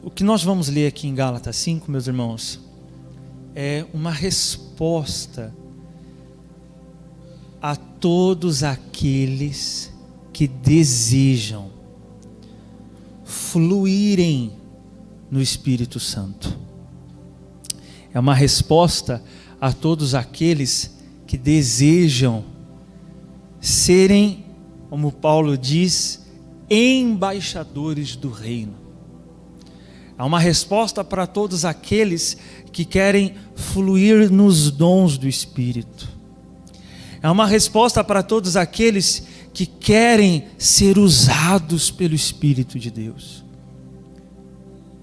O que nós vamos ler aqui em Gálatas 5, meus irmãos, é uma resposta a todos aqueles que desejam fluírem no Espírito Santo. É uma resposta a todos aqueles que desejam serem, como Paulo diz, embaixadores do reino. É uma resposta para todos aqueles que querem fluir nos dons do Espírito. É uma resposta para todos aqueles que querem ser usados pelo Espírito de Deus.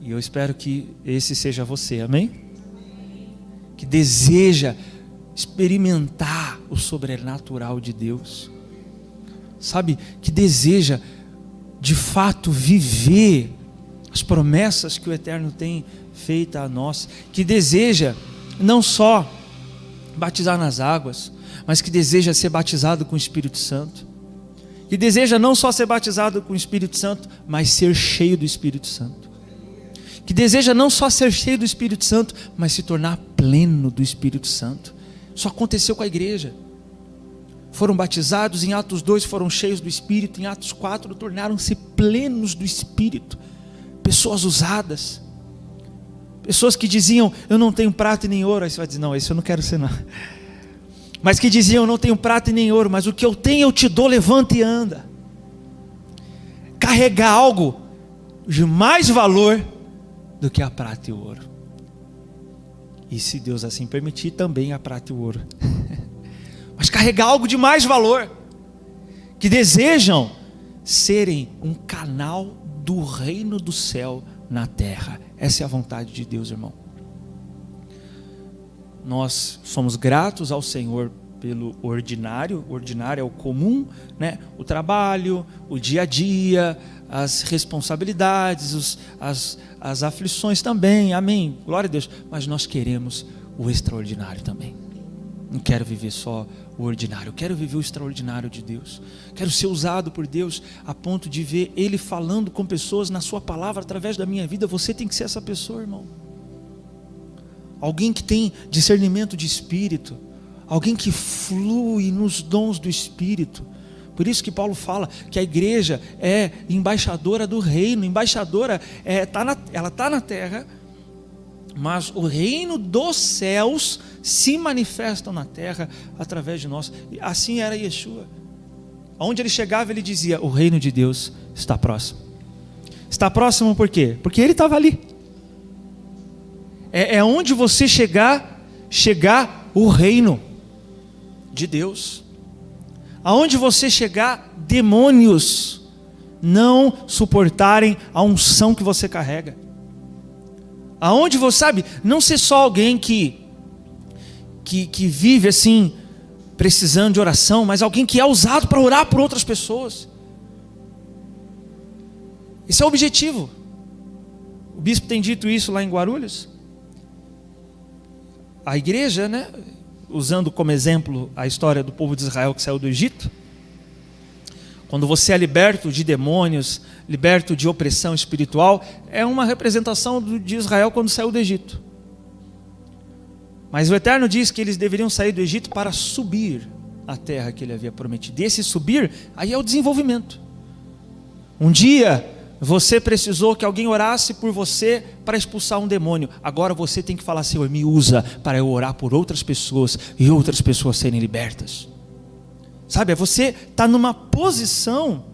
E eu espero que esse seja você, amém? Que deseja experimentar o sobrenatural de Deus. Sabe, que deseja de fato viver as promessas que o Eterno tem feito a nós, que deseja não só batizar nas águas, mas que deseja ser batizado com o Espírito Santo, que deseja não só ser batizado com o Espírito Santo, mas ser cheio do Espírito Santo, que deseja não só ser cheio do Espírito Santo, mas se tornar pleno do Espírito Santo. Isso aconteceu com a igreja. Foram batizados, em Atos 2 foram cheios do Espírito, em Atos 4 tornaram-se plenos do Espírito. Pessoas usadas, pessoas que diziam, eu não tenho prata e nem ouro. Aí você vai dizer, não, esse eu não quero ser não. Mas que diziam, eu não tenho prata e nem ouro, mas o que eu tenho eu te dou, levanta e anda. Carregar algo de mais valor do que a prata e o ouro. E se Deus assim permitir, também a prata e o ouro. Mas carregar algo de mais valor, que desejam serem um canal do reino do céu na terra. Essa é a vontade de Deus, irmão. Nós somos gratos ao Senhor pelo ordinário. O ordinário é o comum, né? O trabalho, o dia a dia, as responsabilidades, as aflições também, amém, glória a Deus. Mas nós queremos o extraordinário também. Não quero viver só o ordinário, eu quero viver o extraordinário de Deus. Quero ser usado por Deus a ponto de ver Ele falando com pessoas na sua palavra através da minha vida. Você tem que ser essa pessoa, irmão. Alguém que tem discernimento de espírito, alguém que flui nos dons do Espírito. Por isso que Paulo fala que a igreja é embaixadora do reino. Embaixadora, ela está na terra, mas o reino dos céus se manifestam na terra através de nós. E assim era Yeshua. Onde ele chegava, ele dizia, o reino de Deus está próximo. Está próximo por quê? Porque ele estava ali. É onde você chegar o reino de Deus. Aonde você chegar, demônios não suportarem a unção que você carrega. Aonde você, sabe, não ser só alguém que vive assim, precisando de oração, mas alguém que é usado para orar por outras pessoas. Esse é o objetivo. O bispo tem dito isso lá em Guarulhos. A igreja, né, usando como exemplo a história do povo de Israel que saiu do Egito. Quando você é liberto de demônios, liberto de opressão espiritual, é uma representação de Israel quando saiu do Egito. Mas o Eterno diz que eles deveriam sair do Egito para subir a terra que ele havia prometido. E esse subir, aí é o desenvolvimento. Um dia você precisou que alguém orasse por você para expulsar um demônio. Agora você tem que falar, Senhor, me usa para eu orar por outras pessoas e outras pessoas serem libertas. Sabe, você está numa posição,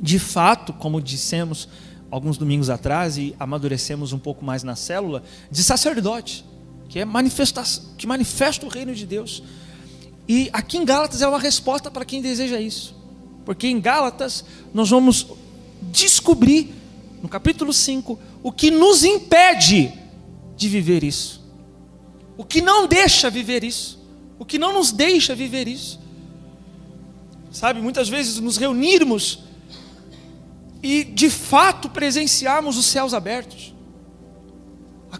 de fato, como dissemos alguns domingos atrás e amadurecemos um pouco mais na célula, de sacerdote, que manifesta o reino de Deus. E aqui em Gálatas é uma resposta para quem deseja isso. Porque em Gálatas nós vamos descobrir, no capítulo 5, o que nos impede de viver isso. O que não deixa viver isso. O que não nos deixa viver isso. Sabe, muitas vezes nos reunirmos e de fato presenciarmos os céus abertos.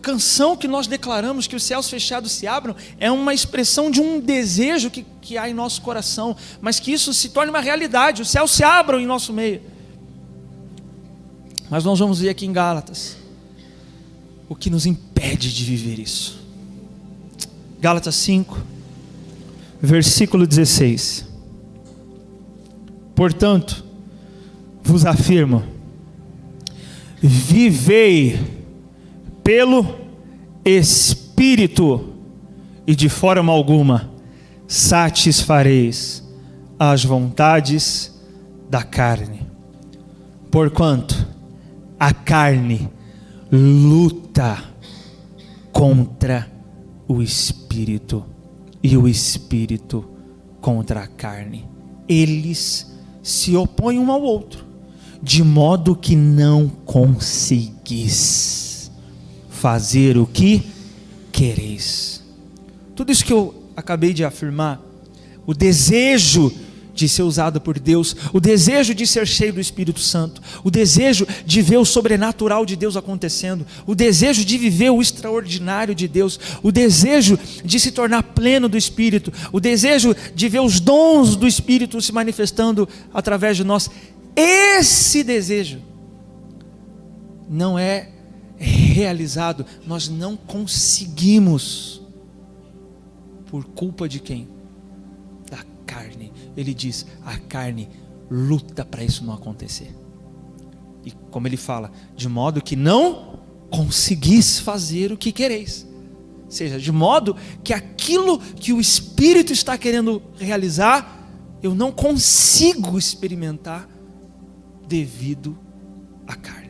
canção que nós declaramos, que os céus fechados se abram, é uma expressão de um desejo que há em nosso coração, mas que isso se torne uma realidade, os céus se abram em nosso meio. Mas nós vamos ver aqui em Gálatas o que nos impede de viver isso. Gálatas 5, versículo 16. Portanto, vos afirmo, vivei pelo Espírito, e de forma alguma satisfareis as vontades da carne. Porquanto a carne luta contra o Espírito, e o Espírito contra a carne. Eles se opõem um ao outro, de modo que não conseguis fazer o que quereis. Tudo isso que eu acabei de afirmar, o desejo de ser usado por Deus, o desejo de ser cheio do Espírito Santo, o desejo de ver o sobrenatural de Deus acontecendo, o desejo de viver o extraordinário de Deus, o desejo de se tornar pleno do Espírito, o desejo de ver os dons do Espírito se manifestando através de nós. Esse desejo não é realizado, nós não conseguimos, por culpa de quem? Da carne. Ele diz, a carne luta para isso não acontecer, e como ele fala, de modo que não conseguis fazer o que quereis, ou seja, de modo que aquilo que o Espírito está querendo realizar, eu não consigo experimentar devido à carne.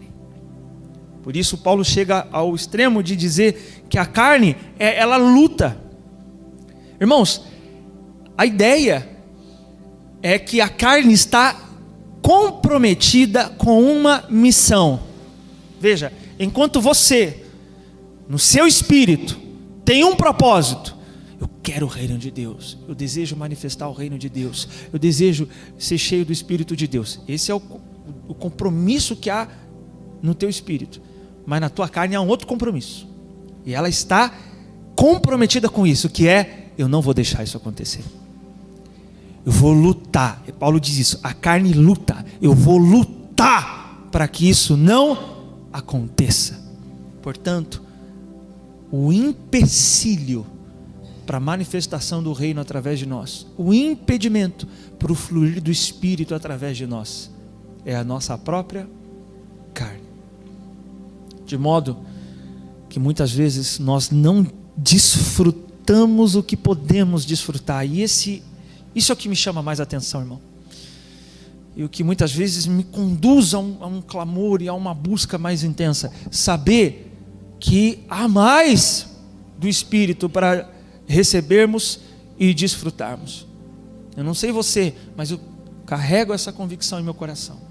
Por isso Paulo chega ao extremo de dizer que a carne, ela luta. Irmãos, a ideia é que a carne está comprometida com uma missão. Veja, enquanto você, no seu espírito, tem um propósito, eu quero o reino de Deus, eu desejo manifestar o reino de Deus, eu desejo ser cheio do Espírito de Deus. Esse é o compromisso que há no teu espírito. Mas na tua carne há um outro compromisso, e ela está comprometida com isso, que é, eu não vou deixar isso acontecer, eu vou lutar. E Paulo diz isso, a carne luta, eu vou lutar para que isso não aconteça. Portanto, o empecilho para a manifestação do reino através de nós, o impedimento para o fluir do Espírito através de nós, é a nossa própria carne. De modo que muitas vezes nós não desfrutamos o que podemos desfrutar. E isso é o que me chama mais atenção, irmão. E o que muitas vezes me conduz a um clamor e a uma busca mais intensa. Saber que há mais do Espírito para recebermos e desfrutarmos. Eu não sei você, mas eu carrego essa convicção em meu coração.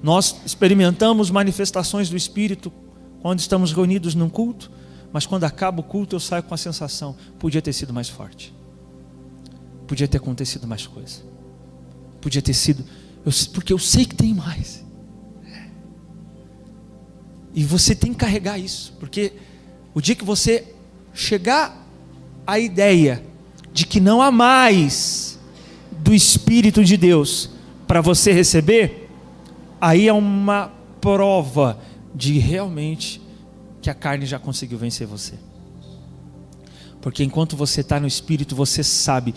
Nós experimentamos manifestações do Espírito quando estamos reunidos num culto, mas quando acaba o culto eu saio com a sensação, podia ter sido mais forte, podia ter acontecido mais coisa, podia ter sido, porque eu sei que tem mais. E você tem que carregar isso, porque o dia que você chegar à ideia de que não há mais do Espírito de Deus para você receber, aí é uma prova de realmente que a carne já conseguiu vencer você. Porque enquanto você está no Espírito, você sabe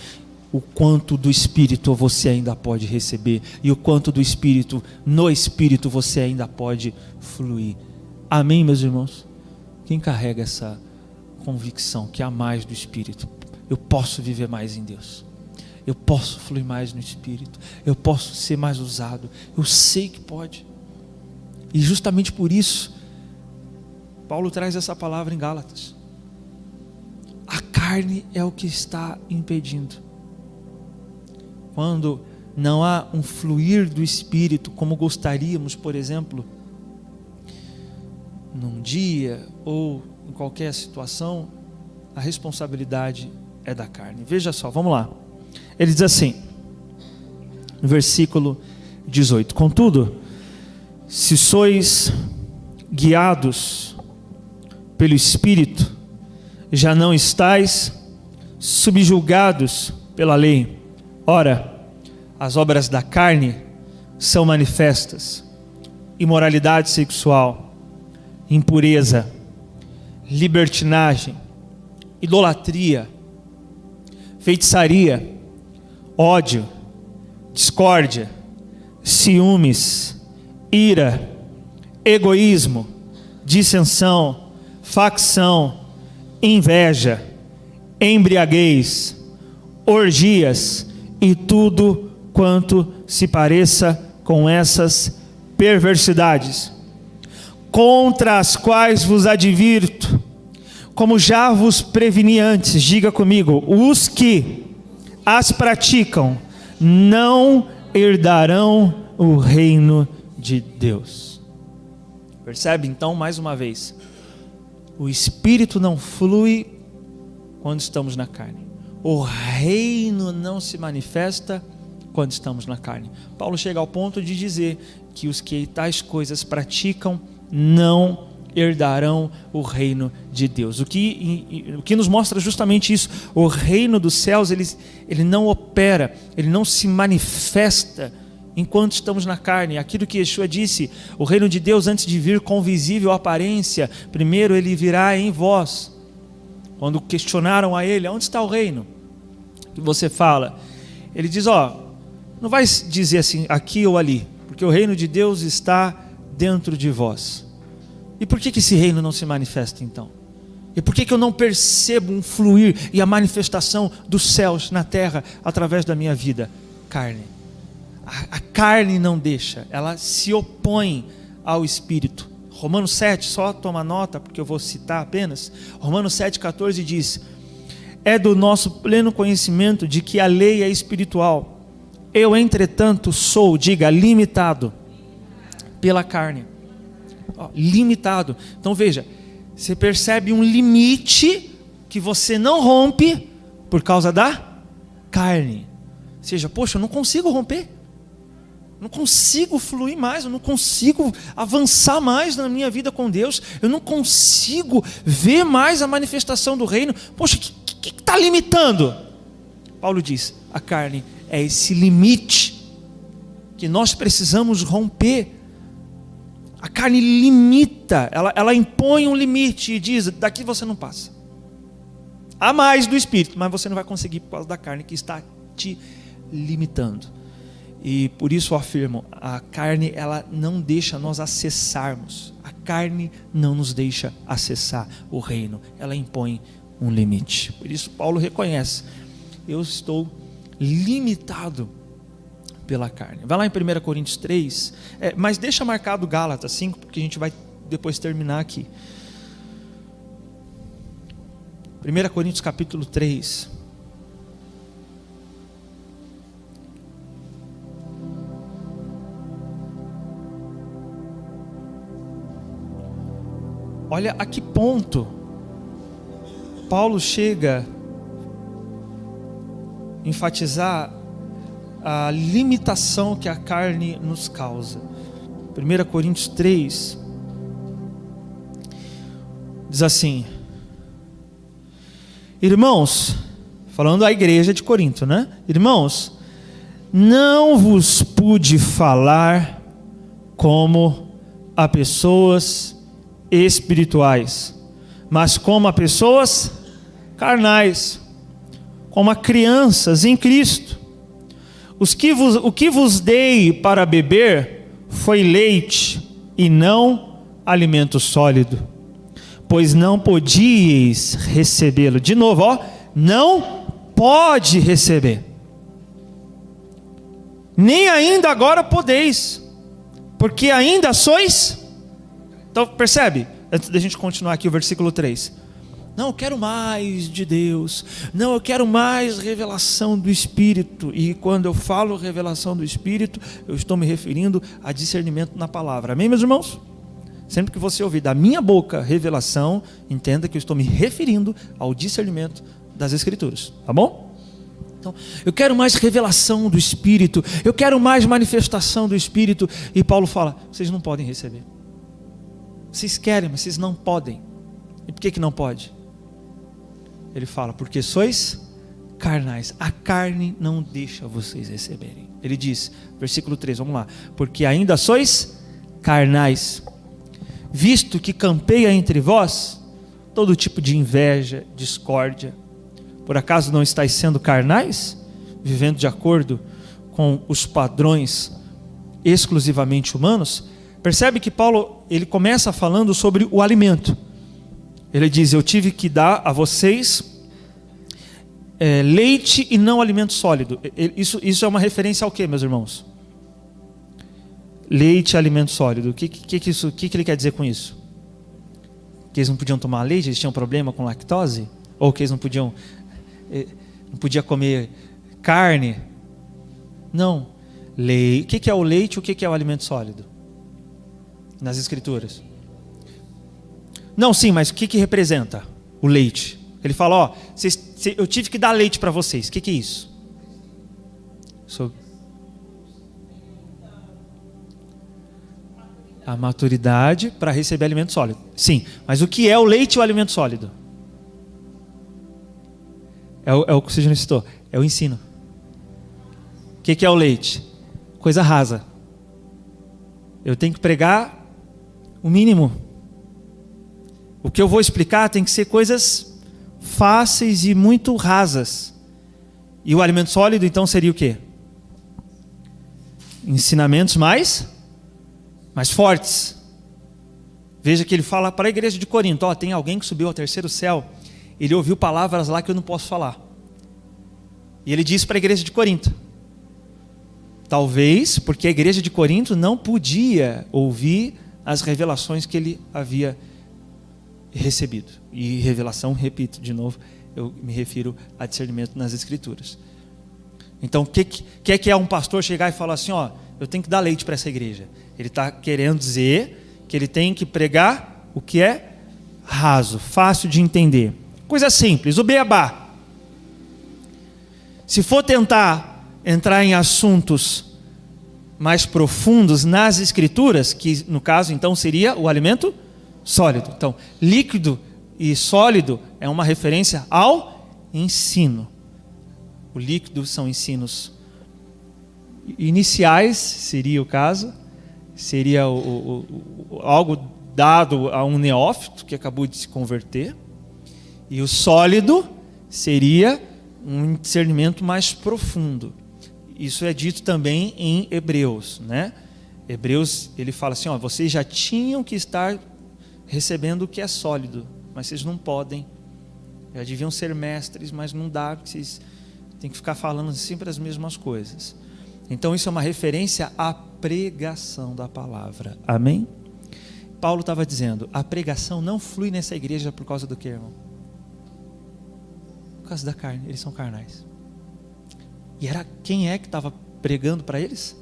o quanto do Espírito você ainda pode receber, e o quanto do Espírito, no Espírito você ainda pode fluir. Amém, meus irmãos? Quem carrega essa convicção que há mais do Espírito? Eu posso viver mais em Deus, eu posso fluir mais no Espírito, eu posso ser mais usado, eu sei que pode. E justamente por isso Paulo traz essa palavra em Gálatas. A carne é o que está impedindo. Quando não há um fluir do Espírito como gostaríamos, por exemplo, num dia ou em qualquer situação, a responsabilidade é da carne. Veja só, vamos lá. Ele diz assim, no versículo 18: contudo, se sois guiados pelo Espírito, já não estáis subjugados pela lei. Ora, as obras da carne são manifestas: imoralidade sexual, impureza, libertinagem, idolatria, feitiçaria, ódio, discórdia, ciúmes, ira, egoísmo, dissensão, facção, inveja, embriaguez, orgias e tudo quanto se pareça com essas perversidades, contra as quais vos advirto, como já vos preveni antes. Diga comigo: os que as praticam não herdarão o reino de Deus. Percebe então, mais uma vez, o Espírito não flui quando estamos na carne. O reino não se manifesta quando estamos na carne. Paulo chega ao ponto de dizer que os que tais coisas praticam não herdarão o reino de Deus. O que nos mostra justamente isso. O reino dos céus, ele não opera, ele não se manifesta enquanto estamos na carne. Aquilo que Yeshua disse: o reino de Deus, antes de vir com visível aparência, primeiro ele virá em vós. Quando questionaram a ele: onde está o reino que você fala? Ele diz: não vai dizer assim, aqui ou ali, porque o reino de Deus está dentro de vós. E por que esse reino não se manifesta então? E por que eu não percebo um fluir e a manifestação dos céus na terra através da minha vida? Carne. A carne não deixa, ela se opõe ao Espírito. Romanos 7, só toma nota, porque eu vou citar apenas. Romanos 7,14 diz: é do nosso pleno conhecimento de que a lei é espiritual. Eu, entretanto, sou, diga, limitado pela carne. Limitado. Então veja, você percebe um limite que você não rompe por causa da carne. Ou seja, poxa, eu não consigo romper, não consigo fluir mais, eu não consigo avançar mais na minha vida com Deus, eu não consigo ver mais a manifestação do reino. Poxa, o que está limitando? Paulo diz: a carne é esse limite que nós precisamos romper. A carne limita, ela impõe um limite e diz: daqui você não passa. Há mais do Espírito, mas você não vai conseguir por causa da carne que está te limitando. E por isso eu afirmo, a carne ela não deixa nós acessarmos. A carne não nos deixa acessar o reino. Ela impõe um limite. Por isso Paulo reconhece: eu estou limitado pela carne. Vai lá em 1 Coríntios 3, mas deixa marcado Gálatas 5, porque a gente vai depois terminar aqui. 1 Coríntios capítulo 3. Olha a que ponto Paulo chega a enfatizar a limitação que a carne nos causa. 1 Coríntios 3 diz assim: irmãos, falando à igreja de Corinto, né? Irmãos, não vos pude falar como a pessoas espirituais, mas como a pessoas carnais, como a crianças em Cristo. O que vos dei para beber foi leite e não alimento sólido, pois não podíeis recebê-lo. De novo, não pode receber, nem ainda agora podeis, porque ainda sois. Então percebe, antes da gente continuar aqui o versículo 3, não, eu quero mais de Deus, não, eu quero mais revelação do Espírito. E quando eu falo revelação do Espírito, eu estou me referindo a discernimento na palavra. Amém, meus irmãos? Sempre que você ouvir da minha boca revelação, entenda que eu estou me referindo ao discernimento das Escrituras, tá bom? Então, eu quero mais revelação do Espírito, eu quero mais manifestação do Espírito. E Paulo fala: vocês não podem receber. Vocês querem, mas vocês não podem. E por que não pode? Ele fala, porque sois carnais. A carne não deixa vocês receberem. Ele diz, versículo 3, vamos lá. Porque ainda sois carnais, visto que campeia entre vós todo tipo de inveja, discórdia. Por acaso não estáis sendo carnais? Vivendo de acordo com os padrões exclusivamente humanos? Percebe que Paulo, ele começa falando sobre o alimento. Ele diz, eu tive que dar a vocês leite e não alimento sólido. Isso é uma referência ao que, meus irmãos? Leite e alimento sólido. O que ele quer dizer com isso? Que eles não podiam tomar leite, eles tinham problema com lactose? Ou que eles não podiam comer carne? Não. O que é o leite e o que é o alimento sólido? Nas Escrituras. Não, sim, mas o que representa o leite? Ele fala, eu tive que dar leite para vocês. O que é isso? A maturidade para receber alimento sólido. Sim, mas o que é o leite e o alimento sólido? É o que você já citou. É o ensino. O que é o leite? Coisa rasa. Eu tenho que pregar o mínimo. O que eu vou explicar tem que ser coisas fáceis e muito rasas. E o alimento sólido então seria o quê? Ensinamentos mais fortes. Veja que ele fala para a igreja de Corinto, tem alguém que subiu ao terceiro céu, ele ouviu palavras lá que eu não posso falar. E ele disse para a igreja de Corinto, talvez porque a igreja de Corinto não podia ouvir as revelações que ele havia recebido. E revelação, repito de novo, eu me refiro a discernimento nas Escrituras. Então, o que é um pastor chegar e falar assim, eu tenho que dar leite para essa igreja? Ele está querendo dizer que ele tem que pregar o que é raso, fácil de entender. Coisa simples, o beabá. Se for tentar entrar em assuntos mais profundos nas Escrituras, que no caso então seria o alimento sólido. Então, líquido e sólido é uma referência ao ensino. O líquido são ensinos iniciais, seria o caso, seria algo dado a um neófito que acabou de se converter, e o sólido seria um discernimento mais profundo. Isso é dito também em Hebreus, né? Hebreus, ele fala assim, vocês já tinham que estar recebendo o que é sólido, mas vocês não podem. Já deviam ser mestres, mas não dá, porque vocês têm que ficar falando sempre as mesmas coisas. Então isso é uma referência à pregação da palavra. Amém? Paulo estava dizendo, a pregação não flui nessa igreja por causa do que, irmão? Por causa da carne, eles são carnais. E quem é que estava pregando para eles?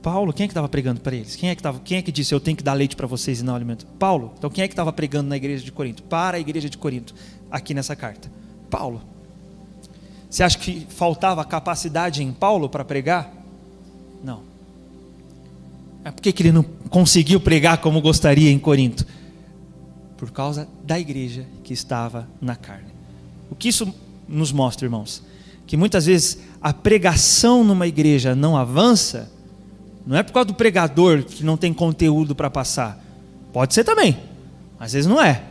Paulo. Quem é que estava pregando para eles? Quem é que disse, eu tenho que dar leite para vocês e não alimento? Paulo. Então quem é que estava pregando na igreja de Corinto? Para a igreja de Corinto, aqui nessa carta. Paulo. Você acha que faltava capacidade em Paulo para pregar? Não. Por que ele não conseguiu pregar como gostaria em Corinto? Por causa da igreja que estava na carne. O que isso nos mostra, irmãos? Que muitas vezes a pregação numa igreja não avança, não é por causa do pregador que não tem conteúdo para passar. Pode ser também, às vezes não é.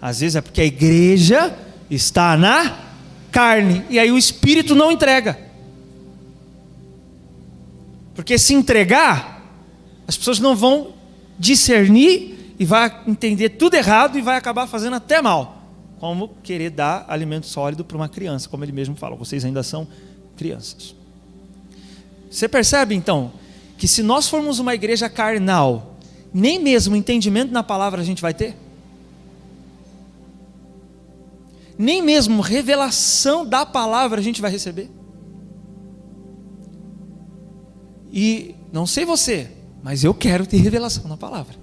Às vezes é porque a igreja está na carne, e aí o Espírito não entrega. Porque se entregar, as pessoas não vão discernir e vai entender tudo errado e vai acabar fazendo até mal. Como querer dar alimento sólido para uma criança, como ele mesmo fala, vocês ainda são crianças. Você percebe então, que se nós formos uma igreja carnal, nem mesmo entendimento na palavra a gente vai ter? Nem mesmo revelação da palavra a gente vai receber? E não sei você, mas eu quero ter revelação na palavra.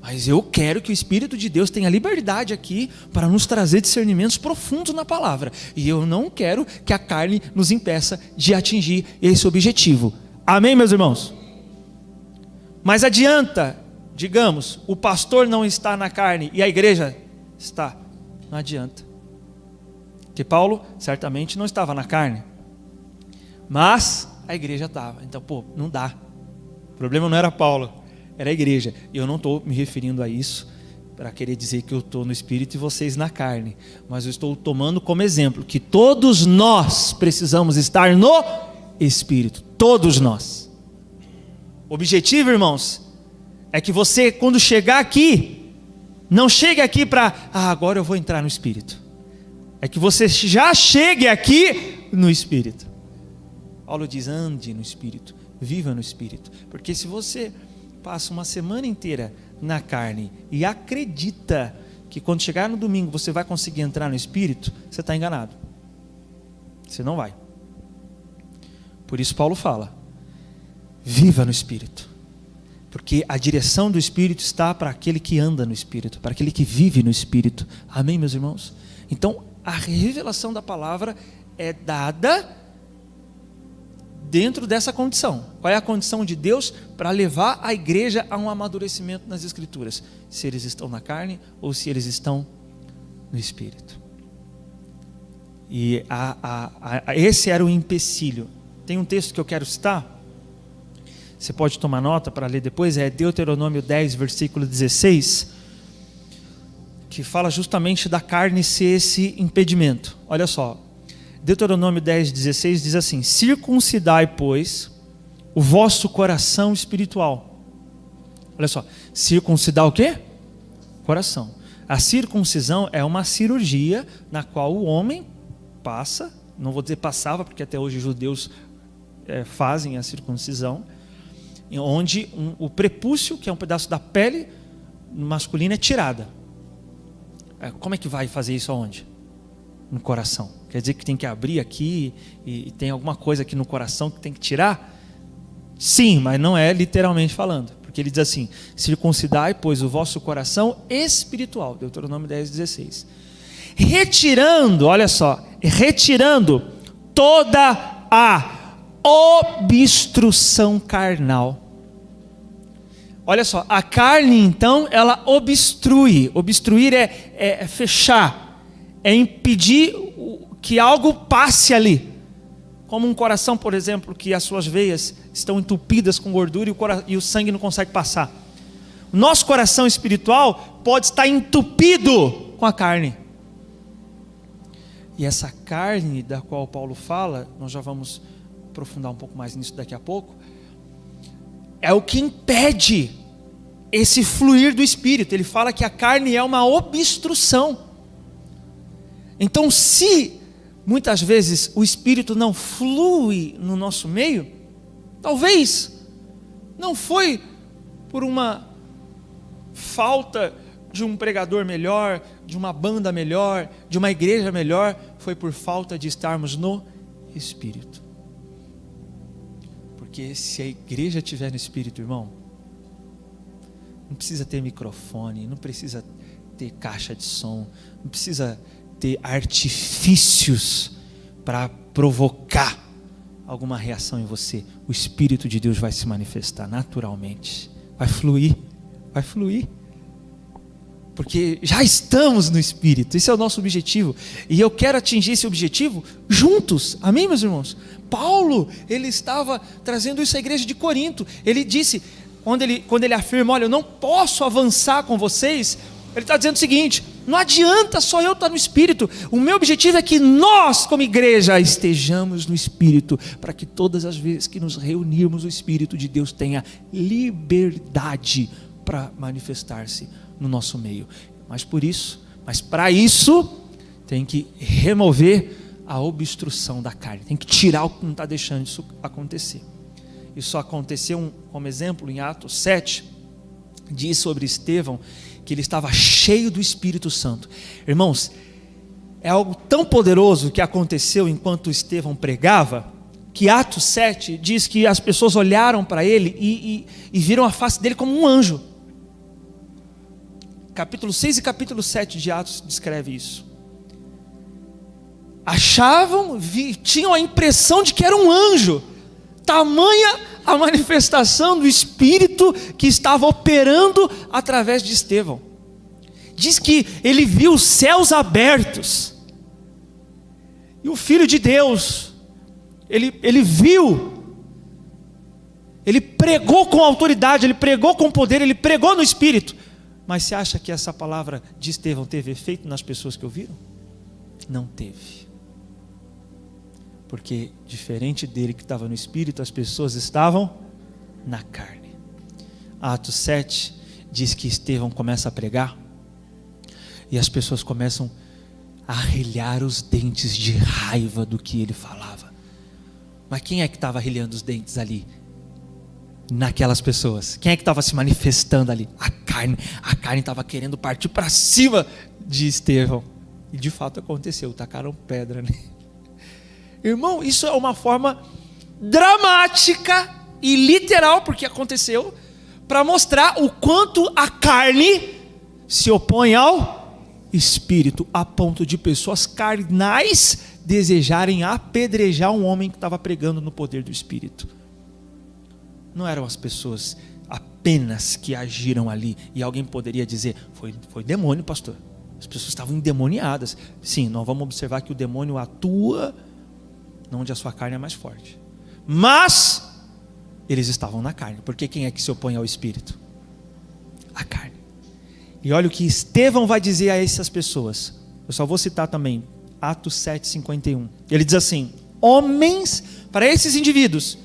Mas eu quero que o Espírito de Deus tenha liberdade aqui para nos trazer discernimentos profundos na palavra. E eu não quero que a carne nos impeça de atingir esse objetivo. Amém, meus irmãos? Mas adianta digamos, o pastor não está na carne e a igreja está, não adianta. Porque Paulo certamente não estava na carne, mas a igreja estava. Então, não dá. O problema não era Paulo, era a igreja. E eu não estou me referindo a isso para querer dizer que eu estou no Espírito e vocês na carne, mas eu estou tomando como exemplo que todos nós precisamos estar no Espírito, todos nós. O objetivo, irmãos, é que você, quando chegar aqui, não chegue aqui para, agora eu vou entrar no Espírito. É que você já chegue aqui no Espírito. Paulo diz, ande no Espírito, viva no Espírito. Porque se você passa uma semana inteira na carne e acredita que quando chegar no domingo você vai conseguir entrar no Espírito, você está enganado. Você não vai. Por isso Paulo fala, viva no Espírito. Porque a direção do Espírito está para aquele que anda no Espírito, para aquele que vive no Espírito. Amém, meus irmãos? Então, a revelação da palavra é dada dentro dessa condição. Qual é a condição de Deus para levar a igreja a um amadurecimento nas Escrituras? Se eles estão na carne ou se eles estão no Espírito. E esse era o empecilho. Tem um texto que eu quero citar. Você pode tomar nota para ler depois. É Deuteronômio 10, versículo 16. Que fala justamente da carne ser esse impedimento. Olha só. Deuteronômio 10, 16 diz assim: circuncidai, pois, o vosso coração espiritual. Olha só, circuncidar o quê? Coração. A circuncisão é uma cirurgia na qual o homem passa, não vou dizer passava, porque até hoje os judeus fazem a circuncisão, onde o prepúcio, que é um pedaço da pele masculina, é tirada. Como é que vai fazer isso aonde? No coração. Quer dizer que tem que abrir aqui e tem alguma coisa aqui no coração que tem que tirar? Sim, mas não é literalmente falando. Porque ele diz assim: circuncidai, pois, o vosso coração espiritual. Deuteronômio 10, 16. Retirando, olha só, retirando toda a obstrução carnal. Olha só, a carne então, ela obstrui. Obstruir é fechar, é impedir que algo passe ali. Como um coração, por exemplo, que as suas veias estão entupidas com gordura e o sangue não consegue passar. O nosso coração espiritual pode estar entupido com a carne. E essa carne da qual Paulo fala, nós já vamos aprofundar um pouco mais nisso daqui a pouco, é o que impede esse fluir do Espírito. Ele fala que a carne é uma obstrução. Então, se muitas vezes o Espírito não flui no nosso meio, talvez não foi por uma falta de um pregador melhor, de uma banda melhor, de uma igreja melhor, foi por falta de estarmos no Espírito. Porque se a igreja estiver no Espírito, irmão, não precisa ter microfone, não precisa ter caixa de som, não precisa ter artifícios para provocar alguma reação em você. O Espírito de Deus vai se manifestar naturalmente, vai fluir, porque já estamos no Espírito. Esse é o nosso objetivo, e eu quero atingir esse objetivo juntos, amém, meus irmãos? Paulo, ele estava trazendo isso à igreja de Corinto. Ele disse, quando ele afirma, olha, eu não posso avançar com vocês, ele está dizendo o seguinte: não adianta só eu estar no Espírito, o meu objetivo é que nós como igreja estejamos no Espírito, para que todas as vezes que nos reunirmos o Espírito de Deus tenha liberdade para manifestar-se no nosso meio. Mas para isso tem que remover a obstrução da carne, tem que tirar o que não está deixando isso acontecer. Isso aconteceu, como exemplo, em Atos 7, diz sobre Estevão, que ele estava cheio do Espírito Santo. Irmãos, é algo tão poderoso que aconteceu enquanto Estevão pregava, que Atos 7 diz que as pessoas olharam para ele e viram a face dele como um anjo. Capítulo 6 e capítulo 7 de Atos descreve isso. Tinham a impressão de que era um anjo. Tamanha a manifestação do Espírito que estava operando através de Estevão. Diz que ele viu os céus abertos. E o Filho de Deus, ele viu. Ele pregou com autoridade, ele pregou com poder, ele pregou no Espírito. Mas você acha que essa palavra de Estevão teve efeito nas pessoas que ouviram? Não teve. Porque diferente dele que estava no Espírito, as pessoas estavam na carne. Atos 7 diz que Estevão começa a pregar e as pessoas começam a arrilhar os dentes de raiva do que ele falava. Mas quem é que estava arrilhando os dentes ali? Naquelas pessoas. Quem é que estava se manifestando ali? A carne estava querendo partir para cima de Estevão. E de fato aconteceu, tacaram pedra nele. Irmão, isso é uma forma dramática e literal, porque aconteceu, para mostrar o quanto a carne se opõe ao Espírito, a ponto de pessoas carnais desejarem apedrejar um homem que estava pregando no poder do Espírito. Não eram as pessoas apenas que agiram ali. E alguém poderia dizer, foi demônio, pastor. As pessoas estavam endemoniadas. Sim, nós vamos observar que o demônio atua onde a sua carne é mais forte. Mas eles estavam na carne. Porque quem é que se opõe ao Espírito? A carne. E olha o que Estevão vai dizer a essas pessoas. Eu só vou citar também Atos 7:51. Ele diz assim: homens, para esses indivíduos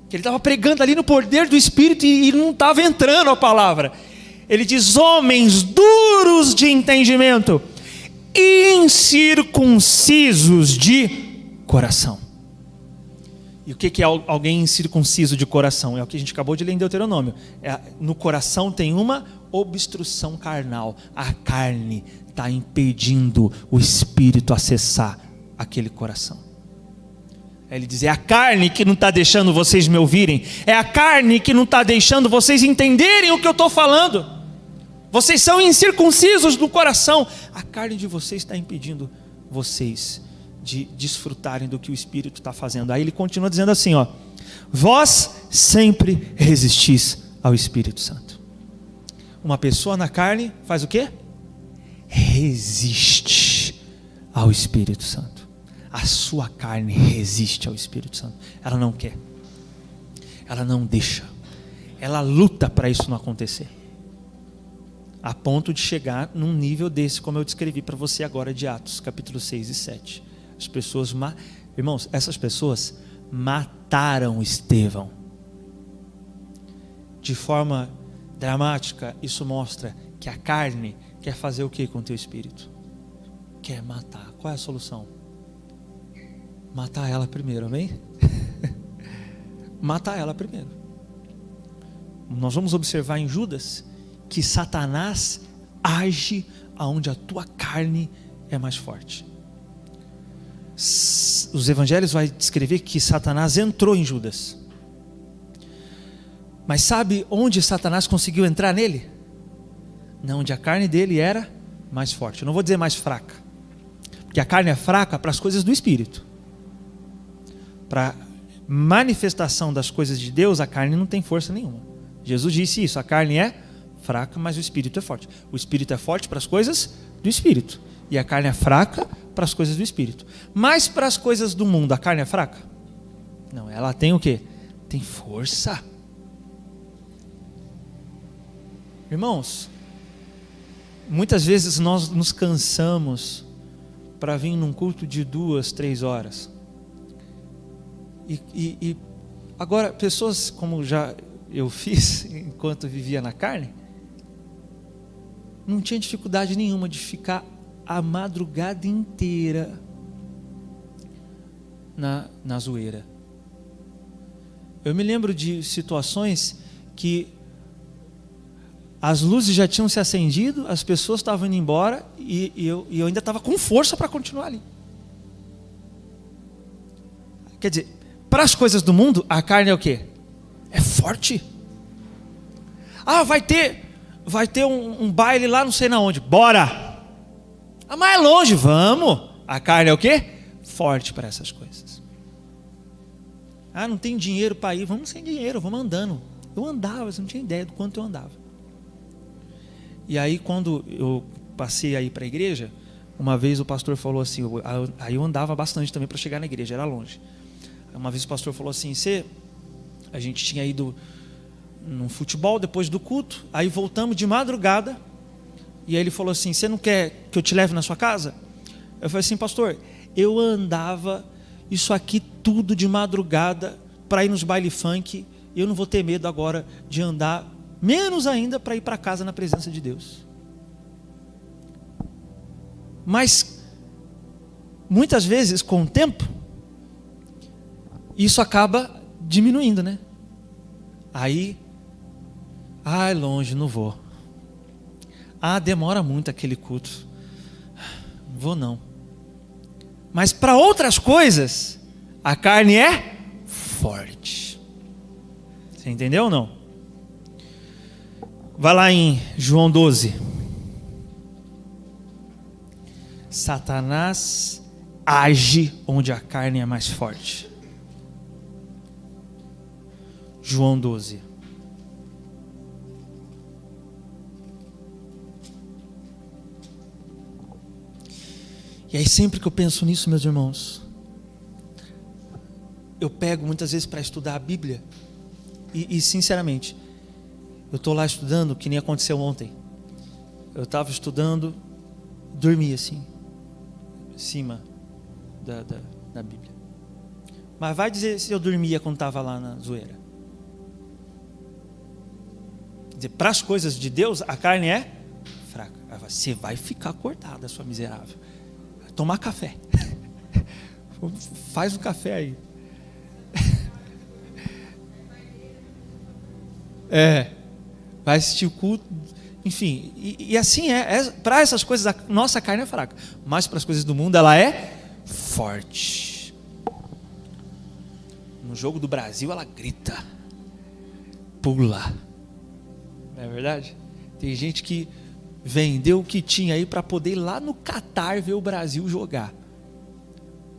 que ele estava pregando ali no poder do Espírito e não estava entrando a palavra. Ele diz: homens duros de entendimento, incircuncisos de coração. E o que é alguém incircunciso de coração? É o que a gente acabou de ler em Deuteronômio. No coração tem uma obstrução carnal. A carne está impedindo o Espírito acessar aquele coração. Ele diz: é a carne que não está deixando vocês me ouvirem. É a carne que não está deixando vocês entenderem o que eu estou falando. Vocês são incircuncisos no coração. A carne de vocês está impedindo vocês de desfrutarem do que o Espírito está fazendo. Aí ele continua dizendo assim, ó: vós sempre resistis ao Espírito Santo. Uma pessoa na carne faz o quê? Resiste ao Espírito Santo. A sua carne resiste ao Espírito Santo. Ela não quer. Ela não deixa. Ela luta para isso não acontecer. A ponto de chegar num nível desse, como eu descrevi para você agora de Atos, capítulo 6 e 7. As pessoas, irmãos, essas pessoas mataram Estevão. De forma dramática, isso mostra que a carne quer fazer o que com o teu espírito? Quer matar. Qual é a solução? Matar ela primeiro, amém? Matar ela primeiro. Nós vamos observar em Judas que Satanás age aonde a tua carne é mais forte. Os evangelhos vão descrever que Satanás entrou em Judas. Mas sabe onde Satanás conseguiu entrar nele? Não, onde a carne dele era mais forte. Eu não vou dizer mais fraca, porque a carne é fraca para as coisas do Espírito. Para manifestação das coisas de Deus, a carne não tem força nenhuma. Jesus disse isso: a carne é fraca, mas o Espírito é forte. O Espírito é forte para as coisas do Espírito, e a carne é fraca para as coisas do Espírito. Mas para as coisas do mundo, a carne é fraca? Não, ela tem o quê? Tem força. Irmãos, muitas vezes nós nos cansamos para vir num culto de 2, 3 horas. E agora, pessoas como já eu fiz enquanto vivia na carne, não tinha dificuldade nenhuma de ficar a madrugada inteira na zoeira. Eu me lembro de situações que as luzes já tinham se acendido, as pessoas estavam indo embora e eu ainda estava com força para continuar ali. Quer dizer, para as coisas do mundo, a carne é o quê? É forte. Ah, vai ter um baile lá não sei na onde. Bora! Ah, mas é longe, vamos. A carne é o quê? Forte para essas coisas. Ah, não tem dinheiro para ir, vamos sem dinheiro, vamos andando. Eu andava, você não tinha ideia do quanto eu andava. E aí quando eu passei aí para a igreja, uma vez o pastor falou assim, aí eu andava bastante também para chegar na igreja, era longe. Uma vez o pastor falou assim, a gente tinha ido no futebol depois do culto, aí voltamos de madrugada, e aí ele falou assim, você não quer que eu te leve na sua casa? Eu falei assim, pastor, eu andava isso aqui tudo de madrugada para ir nos baile funk, eu não vou ter medo agora de andar, menos ainda para ir para casa na presença de Deus. Mas muitas vezes com o tempo isso acaba diminuindo, né? Aí, longe, não vou. Demora muito aquele culto. Não vou não. Mas para outras coisas, a carne é forte. Você entendeu ou não? Vai lá em João 12. Satanás age onde a carne é mais forte. João 12. E aí sempre que eu penso nisso, meus irmãos, eu pego muitas vezes para estudar a Bíblia e sinceramente, eu estou lá estudando, que nem aconteceu ontem. Eu estava estudando, dormi assim, em cima da Bíblia. Mas vai dizer se eu dormia quando estava lá na zoeira. Quer dizer, para as coisas de Deus, a carne é fraca. Você vai ficar acordada, sua miserável. Vai tomar café. Faz um café aí. Vai assistir o culto. Enfim, e assim para essas coisas, a nossa carne é fraca. Mas para as coisas do mundo, ela é forte. No jogo do Brasil, ela grita. Pula. Não é verdade? Tem gente que vendeu o que tinha aí para poder ir lá no Catar ver o Brasil jogar.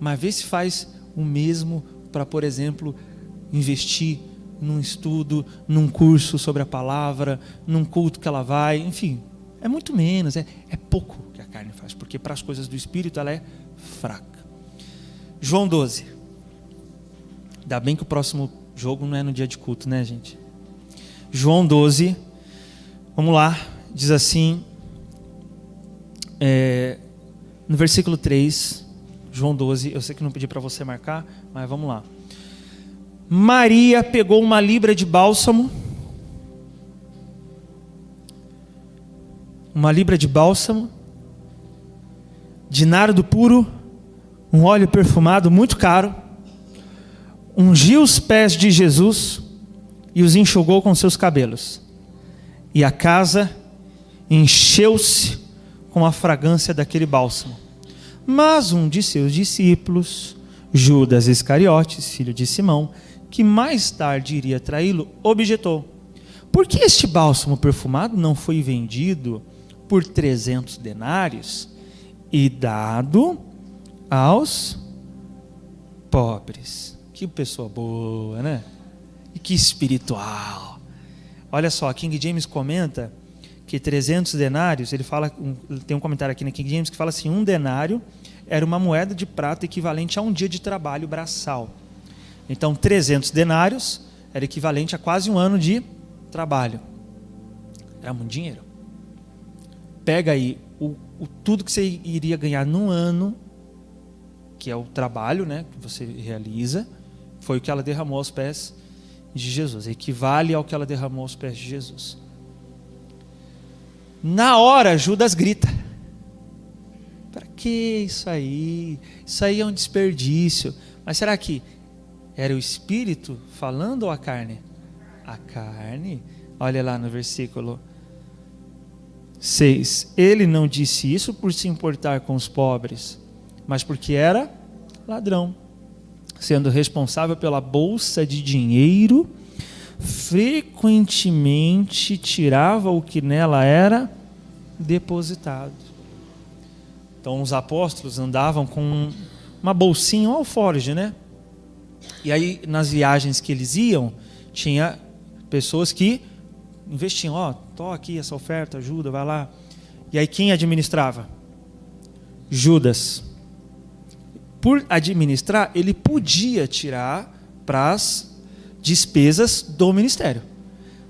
Mas vê se faz o mesmo para, por exemplo, investir num estudo, num curso sobre a palavra, num culto que ela vai, enfim, é muito menos, é pouco que a carne faz, porque para as coisas do Espírito ela é fraca. João 12. Ainda bem que o próximo jogo não é no dia de culto, né, gente? João 12, vamos lá, diz assim, no versículo 3, João 12, eu sei que não pedi para você marcar, mas vamos lá. Maria pegou uma libra de bálsamo, de nardo puro, um óleo perfumado muito caro, ungiu os pés de Jesus e os enxugou com seus cabelos. E a casa encheu-se com a fragrância daquele bálsamo. Mas um de seus discípulos, Judas Iscariotes, filho de Simão, que mais tarde iria traí-lo, objetou: por que este bálsamo perfumado não foi vendido por 300 denários e dado aos pobres? Que pessoa boa, né? E que espiritual. Olha só, King James comenta que 300 denários, ele fala, tem um comentário aqui na King James que fala assim, 1 denário era uma moeda de prata equivalente a um dia de trabalho braçal. Então 300 denários era equivalente a quase um ano de trabalho. Era muito dinheiro. Pega aí tudo que você iria ganhar num ano, que é o trabalho, né, que você realiza, foi o que ela derramou aos pés de Jesus. Equivale ao que ela derramou aos pés de Jesus. Na hora, Judas grita: para que isso aí? Isso aí é um desperdício. Mas será que era o Espírito falando ou a carne? A carne. Olha lá no versículo 6. Ele não disse isso por se importar com os pobres, mas porque era ladrão, sendo responsável pela bolsa de dinheiro, frequentemente tirava o que nela era depositado. Então os apóstolos andavam com uma bolsinha, um alforje, né? E aí, nas viagens que eles iam, tinha pessoas que investiam, tô aqui essa oferta, ajuda, vai lá. E aí quem administrava? Judas. Por administrar, ele podia tirar para as despesas do ministério.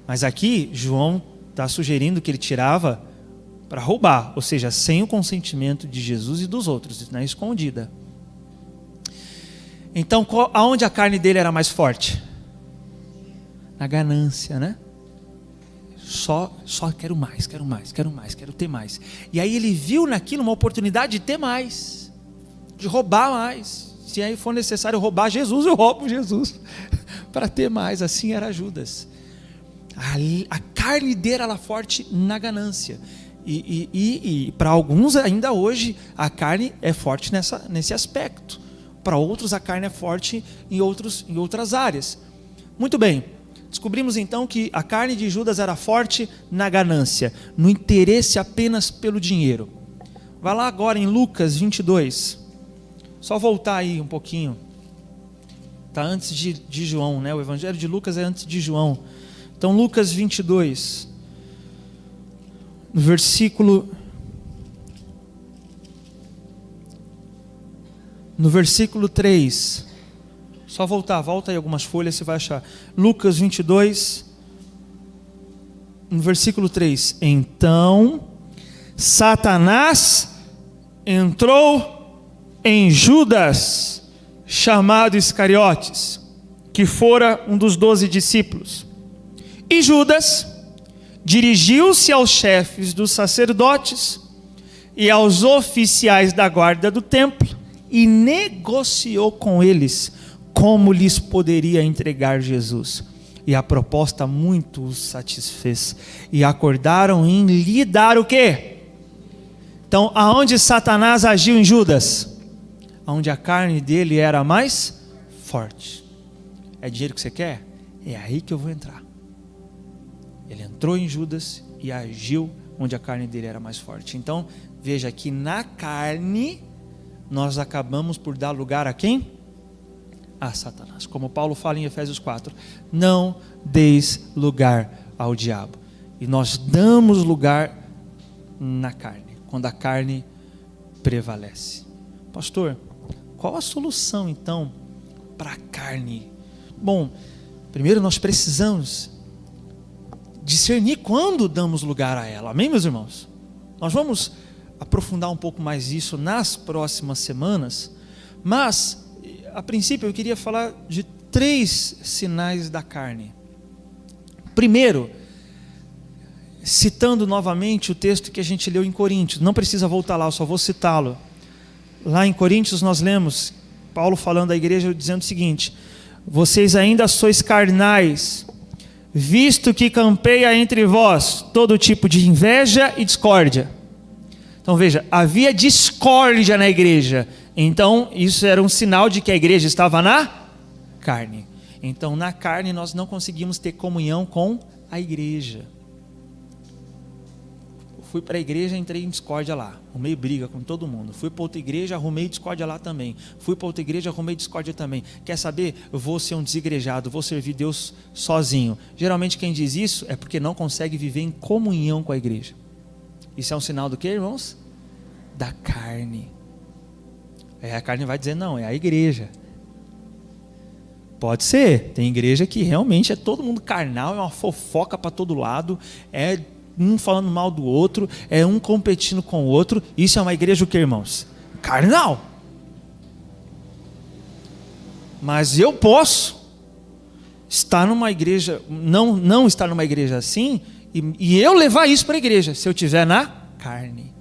Mas aqui, João está sugerindo que ele tirava para roubar, ou seja, sem o consentimento de Jesus e dos outros, na escondida. Então, aonde a carne dele era mais forte? Na ganância, né? Só quero mais, quero ter mais. E aí ele viu naquilo uma oportunidade de ter mais, de roubar mais. Se aí for necessário roubar Jesus, eu roubo Jesus para ter mais. Assim era Judas. A carne dele era forte na ganância. E para alguns ainda hoje a carne é forte nesse aspecto. Para outros a carne é forte em outras áreas. Muito bem. Descobrimos então que a carne de Judas era forte na ganância, no interesse apenas pelo dinheiro. Vai lá agora em Lucas 22. Só voltar aí um pouquinho. Está antes de João, né? O Evangelho de Lucas é antes de João. Então Lucas 22, no versículo 3. Só volta aí algumas folhas, você vai achar. Lucas 22, no versículo 3. Então, Satanás entrou em Judas, chamado Iscariotes, que fora um dos 12 discípulos. E Judas dirigiu-se aos chefes dos sacerdotes e aos oficiais da guarda do templo e negociou com eles como lhes poderia entregar Jesus. E a proposta muito os satisfez. E acordaram em lhe dar o quê? Então, aonde Satanás agiu em Judas? Aonde a carne dele era mais forte. É dinheiro que você quer? É aí que eu vou entrar. Ele entrou em Judas e agiu onde a carne dele era mais forte. Então, veja que na carne, nós acabamos por dar lugar a quem? A Satanás. Como Paulo fala em Efésios 4, não deis lugar ao diabo. E nós damos lugar na carne, quando a carne prevalece. Pastor, qual a solução então para a carne? Bom, primeiro nós precisamos discernir quando damos lugar a ela. Amém, meus irmãos? Nós vamos aprofundar um pouco mais isso nas próximas semanas, mas a princípio eu queria falar de 3 sinais da carne. Primeiro, citando novamente o texto que a gente leu em Coríntios, não precisa voltar lá, eu só vou citá-lo. Lá em Coríntios nós lemos Paulo falando à igreja dizendo o seguinte: vocês ainda sois carnais, visto que campeia entre vós todo tipo de inveja e discórdia. Então veja, havia discórdia na igreja. Então isso era um sinal de que a igreja estava na carne. Então na carne nós não conseguimos ter comunhão com a igreja. Fui para a igreja, entrei em discórdia lá, arrumei briga com todo mundo. Fui para outra igreja, arrumei discórdia lá também. Fui para outra igreja, arrumei discórdia também. Quer saber? Eu vou ser um desigrejado, vou servir Deus sozinho. Geralmente quem diz isso é porque não consegue viver em comunhão com a igreja. Isso é um sinal do que, irmãos? Da carne. Aí a carne vai dizer, não, é a igreja. Pode ser, tem igreja que realmente é todo mundo carnal, é uma fofoca para todo lado, é um falando mal do outro, é um competindo com o outro. Isso é uma igreja o que, irmãos? Carnal. Mas eu posso estar numa igreja, não estar numa igreja assim, e eu levar isso para a igreja, se eu estiver na carne.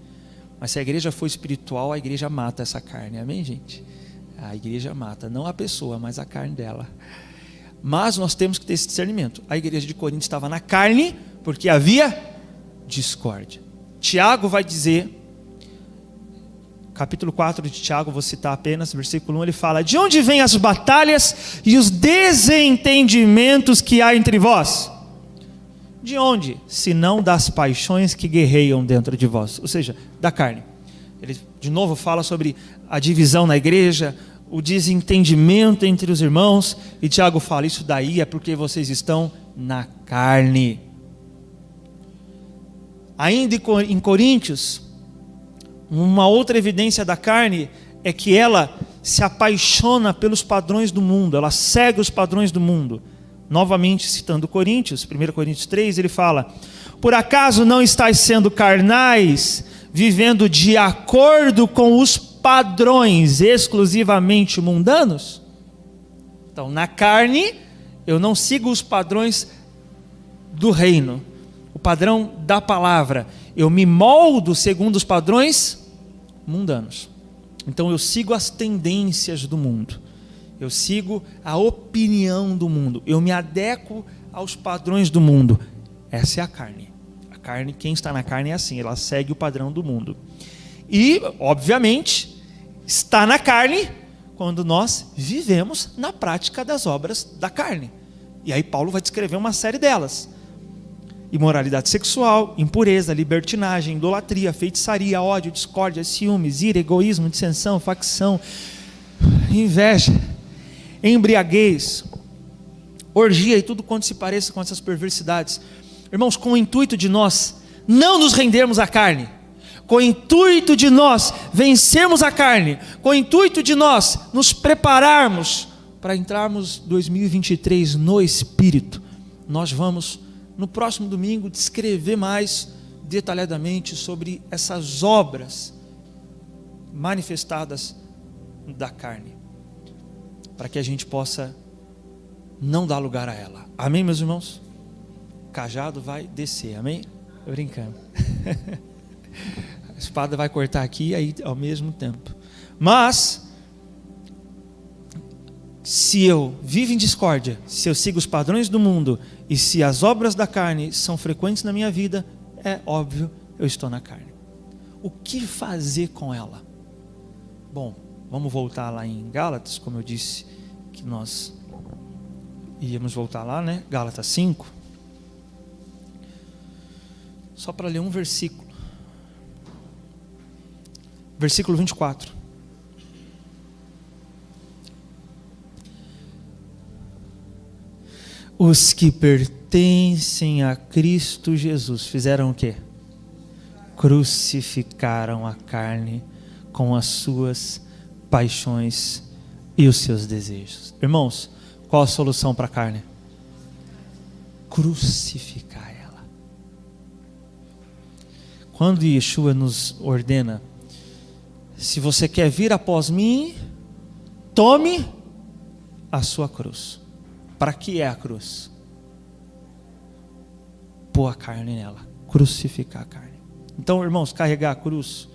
Mas se a igreja for espiritual, a igreja mata essa carne, amém, gente? A igreja mata, não a pessoa, mas a carne dela. Mas nós temos que ter esse discernimento. A igreja de Corinto estava na carne, porque havia discórdia. Tiago vai dizer, capítulo 4 de Tiago, vou citar apenas, versículo 1, ele fala: de onde vêm as batalhas e os desentendimentos que há entre vós? De onde? Senão das paixões que guerreiam dentro de vós, ou seja, da carne. Ele de novo fala sobre a divisão na igreja, o desentendimento entre os irmãos, e Tiago fala, isso daí é porque vocês estão na carne. Ainda em Coríntios, uma outra evidência da carne é que ela se apaixona pelos padrões do mundo, ela segue os padrões do mundo. Novamente citando Coríntios, 1 Coríntios 3, ele fala, por acaso não estáis sendo carnais, vivendo de acordo com os padrões exclusivamente mundanos? Então, na carne, eu não sigo os padrões do reino, o padrão da palavra. Eu me moldo segundo os padrões mundanos. Então, eu sigo as tendências do mundo. Eu sigo a opinião do mundo. Eu me adequo aos padrões do mundo. Essa é a carne. A carne, quem está na carne é assim, ela segue o padrão do mundo. E, obviamente, está na carne quando nós vivemos na prática das obras da carne. E aí Paulo vai descrever uma série delas: imoralidade sexual, impureza, libertinagem, idolatria, feitiçaria, ódio, discórdia, ciúmes, ira, egoísmo, dissensão, facção, inveja, embriaguez, orgia e tudo quanto se pareça com essas perversidades. Irmãos, com o intuito de nós não nos rendermos à carne, com o intuito de nós vencermos a carne, com o intuito de nós nos prepararmos para entrarmos 2023 no Espírito, nós vamos no próximo domingo descrever mais detalhadamente sobre essas obras manifestadas da carne, para que a gente possa não dar lugar a ela. Amém, meus irmãos? O cajado vai descer, amém? Tô brincando. A espada vai cortar aqui e aí ao mesmo tempo. Mas se eu vivo em discórdia, se eu sigo os padrões do mundo e se as obras da carne são frequentes na minha vida, é óbvio, eu estou na carne. O que fazer com ela? Bom, vamos voltar lá em Gálatas, como eu disse que nós íamos voltar lá, né? Gálatas 5. Só para ler um versículo. Versículo 24. Os que pertencem a Cristo Jesus fizeram o quê? Crucificaram a carne com as suas paixões e os seus desejos. Irmãos, qual a solução para a carne? Crucificar ela. Quando Yeshua nos ordena, se você quer vir após mim, tome a sua cruz. Para que é a cruz? Pôr a carne nela, crucificar a carne. Então, irmãos, carregar a cruz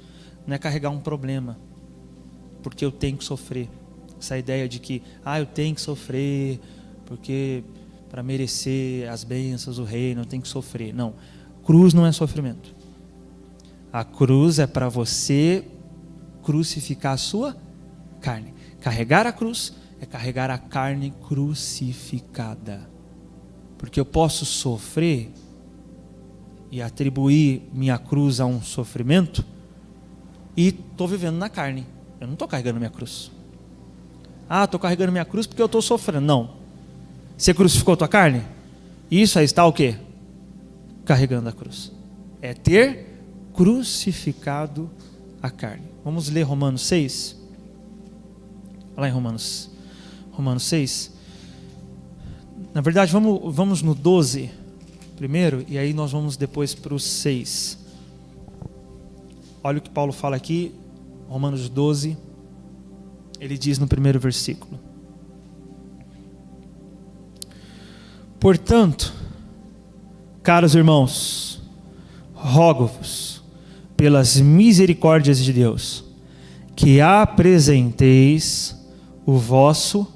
não é carregar um problema, porque eu tenho que sofrer. Essa ideia de que, eu tenho que sofrer, porque para merecer as bênçãos do reino eu tenho que sofrer. Não, cruz não é sofrimento. A cruz é para você crucificar a sua carne. Carregar a cruz é carregar a carne crucificada. Porque eu posso sofrer e atribuir minha cruz a um sofrimento e estou vivendo na carne. Eu não estou carregando minha cruz. Estou carregando minha cruz porque eu estou sofrendo. Não. Você crucificou a tua carne? Isso aí está o quê? Carregando a cruz. É ter crucificado a carne. Vamos ler Romanos 6. Lá em Romanos 6. Na verdade, vamos no 12 primeiro, e aí nós vamos depois para o 6. Olha o que Paulo fala aqui, Romanos 12. Ele diz no primeiro versículo: portanto, caros irmãos, rogo-vos, pelas misericórdias de Deus, que apresenteis o vosso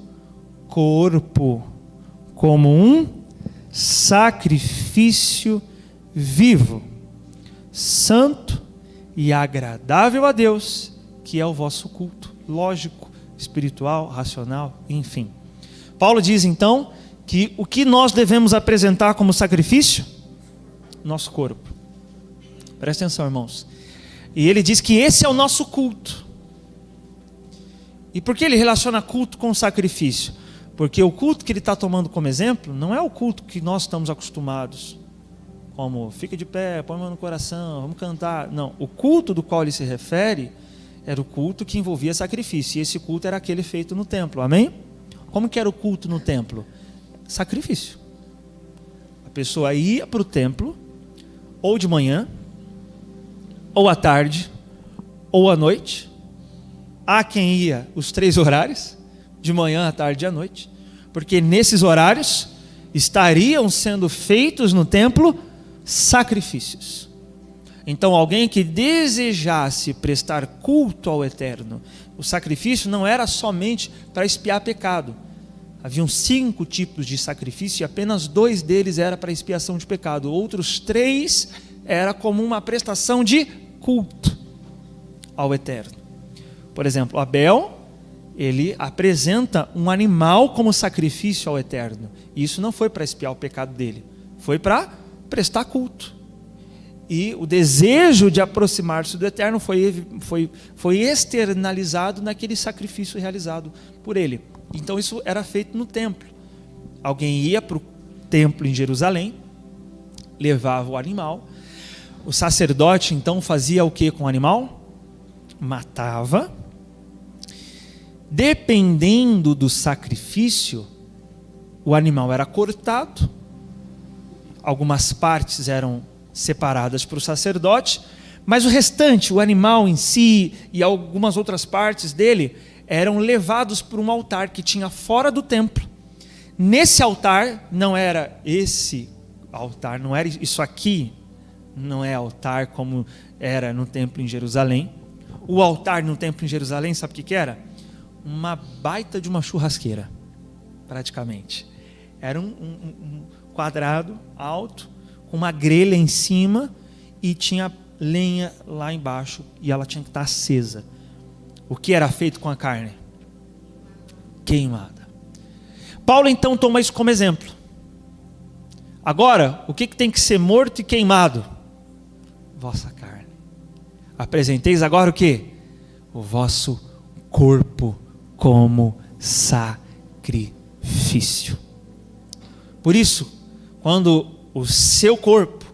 corpo como um sacrifício vivo, santo e agradável a Deus, que é o vosso culto lógico, espiritual, racional, enfim. Paulo diz então que o que nós devemos apresentar como sacrifício? Nosso corpo. Presta atenção, irmãos. E ele diz que esse é o nosso culto. E por que ele relaciona culto com sacrifício? Porque o culto que ele está tomando como exemplo não é o culto que nós estamos acostumados, como fica de pé, põe a mão no coração, vamos cantar. Não, o culto do qual ele se refere era o culto que envolvia sacrifício, e esse culto era aquele feito no templo, amém? Como que era o culto no templo? Sacrifício. A pessoa ia para o templo, ou de manhã, ou à tarde, ou à noite. Há quem ia os 3 horários, de manhã, à tarde e à noite, porque nesses horários estariam sendo feitos no templo sacrifícios. Então alguém que desejasse prestar culto ao Eterno, o sacrifício não era somente para expiar pecado. Haviam 5 tipos de sacrifício e apenas 2 deles era para expiação de pecado. Outros 3 era como uma prestação de culto ao Eterno. Por exemplo, Abel, ele apresenta um animal como sacrifício ao Eterno. E isso não foi para expiar o pecado dele, foi para prestar culto. E o desejo de aproximar-se do Eterno foi externalizado naquele sacrifício realizado por ele. Então isso era feito no templo. Alguém ia para o templo em Jerusalém, levava o animal. O sacerdote então fazia o que com o animal? Matava. Dependendo do sacrifício, o animal era cortado. Algumas partes eram separadas para o sacerdote, mas o restante, o animal em si e algumas outras partes dele, eram levados para um altar que tinha fora do templo. Nesse altar, não era esse altar, não era isso aqui, não é altar como era no templo em Jerusalém. O altar no templo em Jerusalém, sabe o que era? Uma baita de uma churrasqueira, praticamente. Era um quadrado alto, com uma grelha em cima, e tinha lenha lá embaixo, e ela tinha que estar acesa. O que era feito com a carne? Queimada. Paulo então toma isso como exemplo. Agora, o que tem que ser morto e queimado? Vossa carne. Apresenteis agora o que? O vosso corpo como sacrifício. Por isso, quando o seu corpo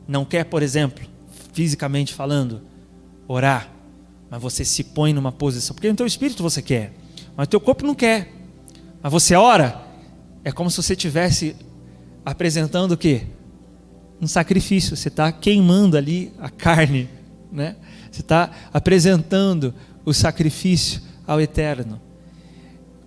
não quer, por exemplo, fisicamente falando, orar, mas você se põe numa posição, porque no teu espírito você quer, mas o teu corpo não quer, mas você ora, é como se você estivesse apresentando o quê? Um sacrifício. Você está queimando ali a carne, né? Você está apresentando o sacrifício ao Eterno.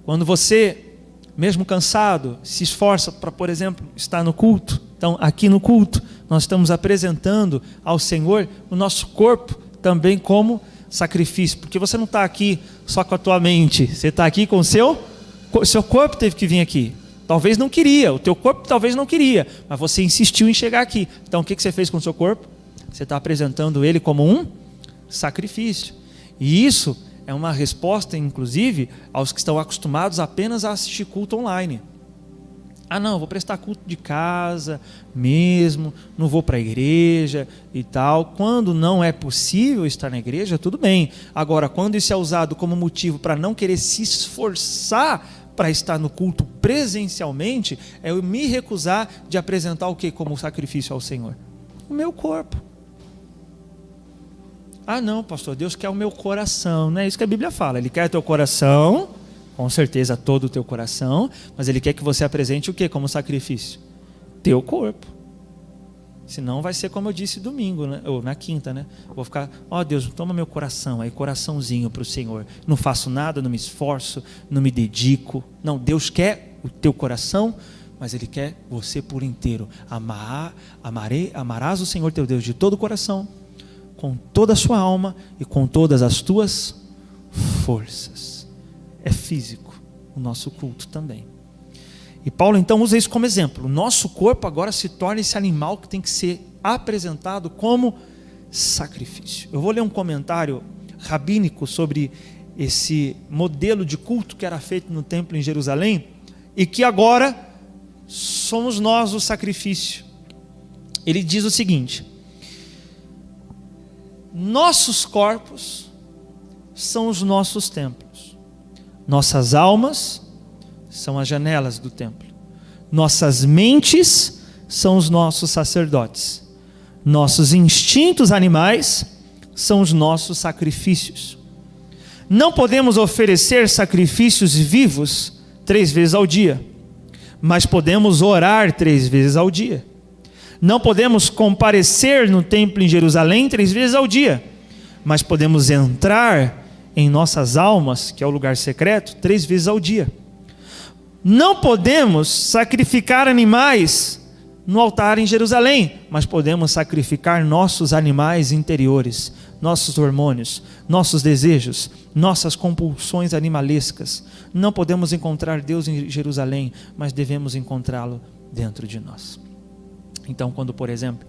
Quando você, mesmo cansado, se esforça para, por exemplo, estar no culto. Então, aqui no culto, nós estamos apresentando ao Senhor o nosso corpo também como sacrifício. Porque você não está aqui só com a tua mente, você está aqui com o seu corpo teve que vir aqui. Talvez não queria, o teu corpo talvez não queria, mas você insistiu em chegar aqui. Então, o que você fez com o seu corpo? Você está apresentando ele como um sacrifício. E isso é uma resposta, inclusive, aos que estão acostumados apenas a assistir culto online. Ah, não, vou prestar culto de casa mesmo, não vou para a igreja e tal. Quando não é possível estar na igreja, tudo bem. Agora, quando isso é usado como motivo para não querer se esforçar para estar no culto presencialmente, é eu me recusar de apresentar o que como sacrifício ao Senhor? O meu corpo. Ah, não, pastor, Deus quer o meu coração. Não é isso que a Bíblia fala. Ele quer o teu coração, com certeza todo o teu coração, mas Ele quer que você apresente o que como sacrifício? Teu corpo. Senão vai ser como eu disse domingo, né? Ou na quinta, né? Vou ficar, ó Deus, toma meu coração, aí coraçãozinho para o Senhor. Não faço nada, não me esforço, não me dedico. Não, Deus quer o teu coração, mas Ele quer você por inteiro. Amarás o Senhor teu Deus de todo o coração, com toda a sua alma e com todas as tuas forças. É físico o nosso culto também. E Paulo então usa isso como exemplo. O nosso corpo agora se torna esse animal que tem que ser apresentado como sacrifício. Eu vou ler um comentário rabínico sobre esse modelo de culto que era feito no templo em Jerusalém e que agora somos nós o sacrifício. Ele diz o seguinte: nossos corpos são os nossos templos. Nossas almas são as janelas do templo. Nossas mentes são os nossos sacerdotes. Nossos instintos animais são os nossos sacrifícios. Não podemos oferecer sacrifícios vivos 3 vezes ao dia, mas podemos orar 3 vezes ao dia. Não podemos comparecer no templo em Jerusalém 3 vezes ao dia, mas podemos entrar em nossas almas, que é o lugar secreto, 3 vezes ao dia. Não podemos sacrificar animais no altar em Jerusalém, mas podemos sacrificar nossos animais interiores, nossos hormônios, nossos desejos, nossas compulsões animalescas. Não podemos encontrar Deus em Jerusalém, mas devemos encontrá-lo dentro de nós. Então, quando, por exemplo,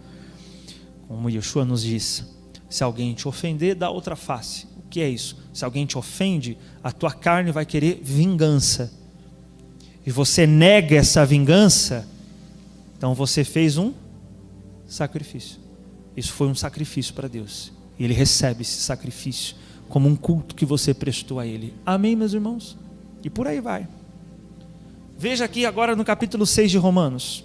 como Yeshua nos diz, se alguém te ofender, dá outra face. O que é isso? Se alguém te ofende, a tua carne vai querer vingança. E você nega essa vingança, então você fez um sacrifício. Isso foi um sacrifício para Deus. E Ele recebe esse sacrifício como um culto que você prestou a Ele. Amém, meus irmãos? E por aí vai. Veja aqui agora no capítulo 6 de Romanos.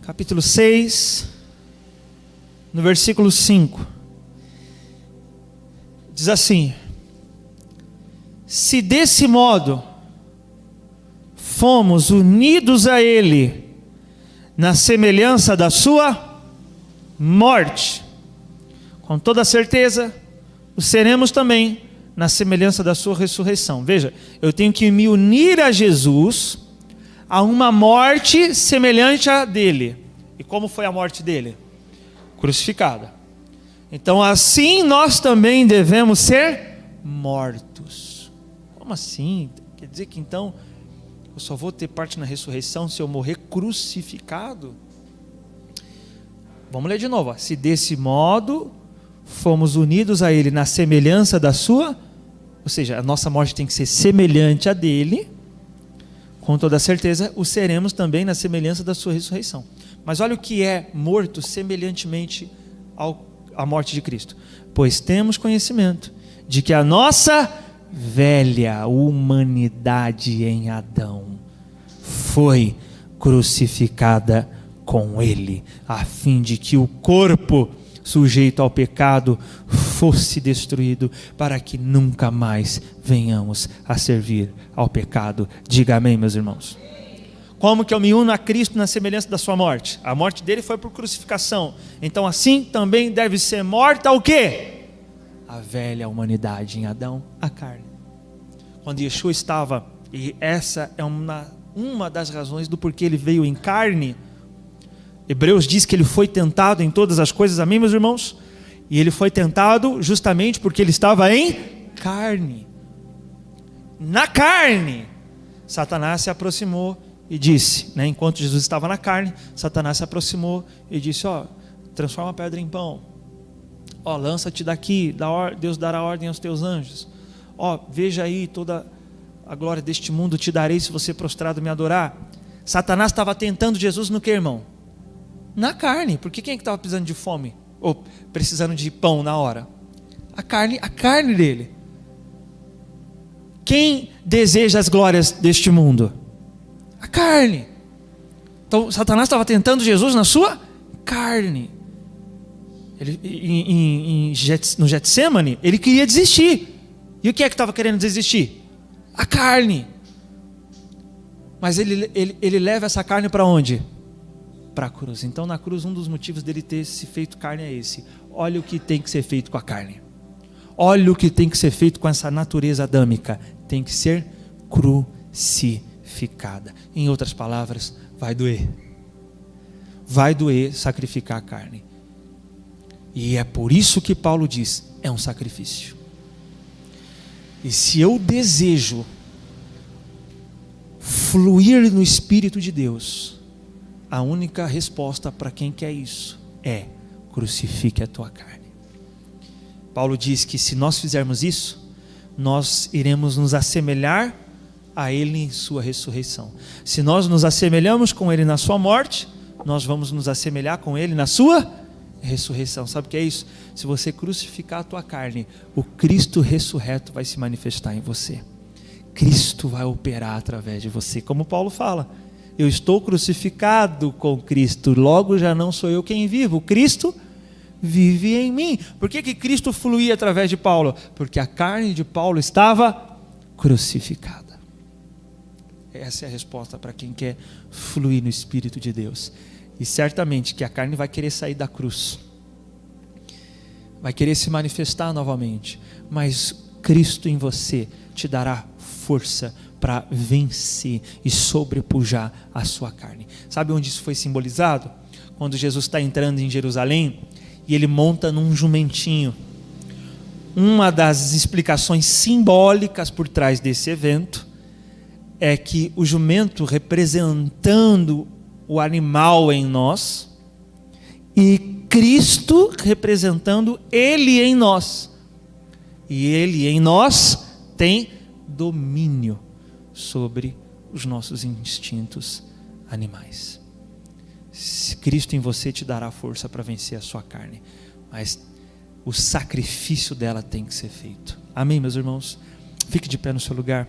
Capítulo 6, no versículo 5. Diz assim: se desse modo fomos unidos a Ele na semelhança da sua morte, com toda certeza o seremos também na semelhança da sua ressurreição. Veja, eu tenho que me unir a Jesus a uma morte semelhante à dele. E como foi a morte dele? Crucificada. Então assim nós também devemos ser mortos. Como assim? Quer dizer que então eu só vou ter parte na ressurreição se eu morrer crucificado? Vamos ler de novo. Se desse modo fomos unidos a Ele na semelhança da sua, ou seja, a nossa morte tem que ser semelhante à dele, com toda certeza o seremos também na semelhança da sua ressurreição. Mas olha o que é morto semelhantemente à morte de Cristo. Pois temos conhecimento de que a nossa velha humanidade em Adão foi crucificada com Ele, a fim de que o corpo sujeito ao pecado fosse destruído, para que nunca mais venhamos a servir ao pecado. Diga amém, meus irmãos. Como que eu me uno a Cristo na semelhança da sua morte? A morte dele foi por crucificação. Então assim também deve ser morta o quê? A velha humanidade em Adão, a carne. Quando Yeshua estava, e essa é uma das razões do porquê ele veio em carne. Hebreus diz que ele foi tentado em todas as coisas, amém, meus irmãos? E ele foi tentado justamente porque ele estava em carne. Na carne, Satanás se aproximou e disse, enquanto Jesus estava na carne, Satanás se aproximou e disse: transforma a pedra em pão. Lança-te daqui, Deus dará ordem aos teus anjos. Veja aí, toda a glória deste mundo te darei se você prostrado me adorar. Satanás estava tentando Jesus no que, irmão? Na carne. Porque quem é que estava precisando de fome? Ou precisando de pão na hora? A carne dele. Quem deseja as glórias deste mundo? A carne. Então Satanás estava tentando Jesus na sua carne. Ele, no Getsemane, ele queria desistir. E o que é que estava querendo desistir? A carne. Mas ele leva essa carne para onde? Para a cruz. Então na cruz, um dos motivos dele ter se feito carne é esse: olha o que tem que ser feito com a carne, olha o que tem que ser feito com essa natureza adâmica, tem que ser crucificada. Em outras palavras, vai doer sacrificar a carne. E é por isso que Paulo diz, é um sacrifício. E se eu desejo fluir no Espírito de Deus, a única resposta para quem quer isso é: crucifique a tua carne. Paulo diz que se nós fizermos isso, nós iremos nos assemelhar a Ele em sua ressurreição. Se nós nos assemelhamos com Ele na sua morte, nós vamos nos assemelhar com Ele na sua ressurreição. Sabe o que é isso? Se você crucificar a tua carne, o Cristo ressurreto vai se manifestar em você. Cristo vai operar através de você. Como Paulo fala, eu estou crucificado com Cristo, logo já não sou eu quem vivo, Cristo vive em mim. Por que Cristo fluía através de Paulo? Porque a carne de Paulo estava crucificada. Essa é a resposta para quem quer fluir no Espírito de Deus. E certamente que a carne vai querer sair da cruz, vai querer se manifestar novamente, mas Cristo em você te dará força para vencer e sobrepujar a sua carne. Sabe onde isso foi simbolizado? Quando Jesus está entrando em Jerusalém e ele monta num jumentinho. Uma das explicações simbólicas por trás desse evento é que o jumento representando o animal em nós e Cristo representando Ele em nós. E Ele em nós tem domínio sobre os nossos instintos animais. Cristo em você te dará força para vencer a sua carne, mas o sacrifício dela tem que ser feito. Amém, meus irmãos? Fique de pé no seu lugar.